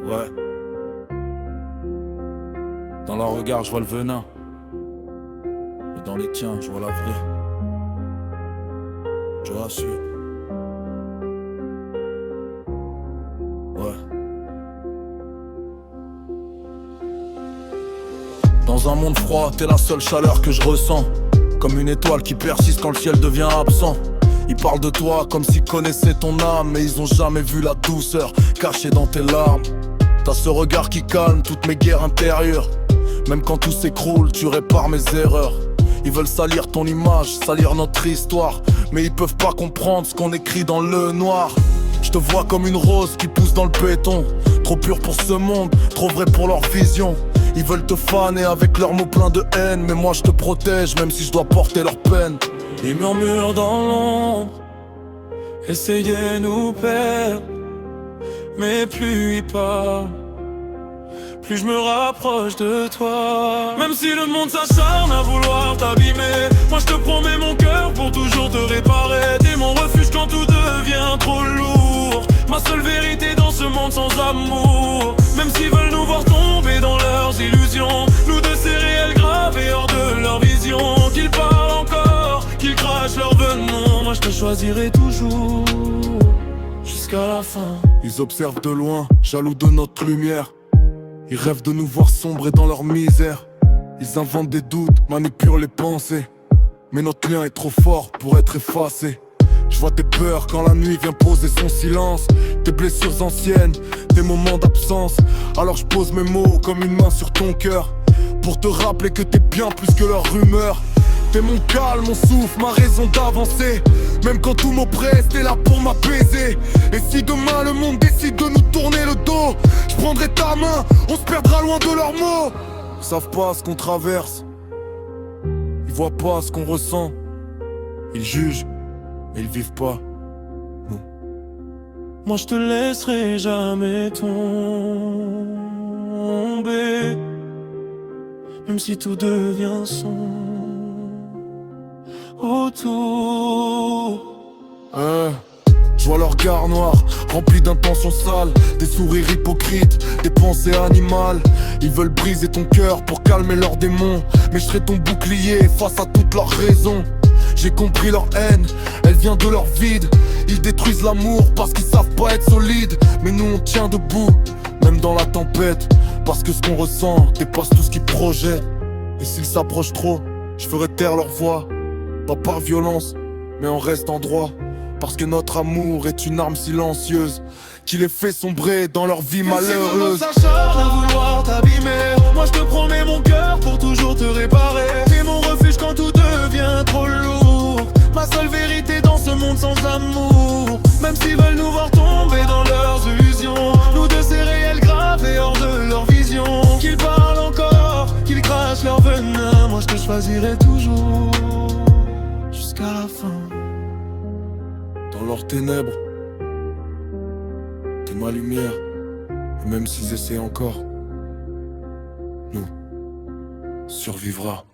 Ouais. Dans leur regard, je vois le venin. Et dans les tiens, je vois la vraie. Je rassure. Ouais. Dans un monde froid, t'es la seule chaleur que je ressens. Comme une étoile qui persiste quand le ciel devient absent. Ils parlent de toi comme s'ils connaissaient ton âme, mais ils ont jamais vu la douceur cachée dans tes larmes. T'as ce regard qui calme toutes mes guerres intérieures. Même quand tout s'écroule, tu répares mes erreurs. Ils veulent salir ton image, salir notre histoire, mais ils peuvent pas comprendre ce qu'on écrit dans le noir. Je te vois comme une rose qui pousse dans le béton. Trop pur pour ce monde, trop vrai pour leur vision. Ils veulent te faner avec leurs mots pleins de haine, mais moi je te protège même si je dois porter leur peine. Ils murmurent dans l'ombre, essayez nous perdre. Mais plus ils parlent, plus je me rapproche de toi. Même si le monde s'acharne à vouloir t'abîmer, moi je te promets mon cœur pour toujours te réparer. T'es mon refuge quand tout devient trop lourd, ma seule vérité dans ce monde sans amour. Même s'ils veulent nous voir tomber dans leurs illusions, nous deux c'est réel gravés hors de leur vision. Qu'ils parlent encore, qu'ils crachent leur venin, moi je te choisirai toujours jusqu'à la fin. Ils observent de loin, jaloux de notre lumière. Ils rêvent de nous voir sombrer dans leur misère. Ils inventent des doutes, manipulent les pensées. Mais notre lien est trop fort pour être effacé. Je vois tes peurs quand la nuit vient poser son silence. Tes blessures anciennes, tes moments d'absence. Alors je pose mes mots comme une main sur ton cœur, pour te rappeler que t'es bien plus que leurs rumeurs. T'es mon calme, mon souffle, ma raison d'avancer. Même quand tout m'oppresse, t'es là pour m'apaiser. Et si demain le monde décide de nous tourner le dos, je prendrai ta main, on se perdra loin de leurs mots. Ils savent pas ce qu'on traverse, ils voient pas ce qu'on ressent. Ils jugent, mais ils vivent pas. Non. Moi je te laisserai jamais tomber, même si tout devient sombre autour. Je vois leur regard noir, rempli d'intentions sales, des sourires hypocrites, des pensées animales. Ils veulent briser ton cœur pour calmer leurs démons, mais je serai ton bouclier face à toutes leurs raisons. J'ai compris leur haine, elle vient de leur vide. Ils détruisent l'amour parce qu'ils savent pas être solides. Mais nous on tient debout, même dans la tempête, parce que ce qu'on ressent dépasse tout ce qu'ils projettent. Et s'ils s'approchent trop, je ferai taire leur voix. Pas par violence, mais en restant droit. Parce que notre amour est une arme silencieuse qui les fait sombrer dans leur vie malheureuse. Si s'acharne à vouloir t'abîmer, moi je te promets mon cœur pour toujours te réparer. T'es mon refuge quand tout devient trop lourd, ma seule vérité dans ce monde sans amour. Même s'ils veulent nous voir tomber dans leurs illusions, nous deux c'est réel gravés hors de leur vision. Qu'ils parlent encore, qu'ils crachent leur venin, moi je te choisirai toujours jusqu'à la fin. Dans leurs ténèbres, t'es ma lumière. Et même s'ils essaient encore, nous, survivra.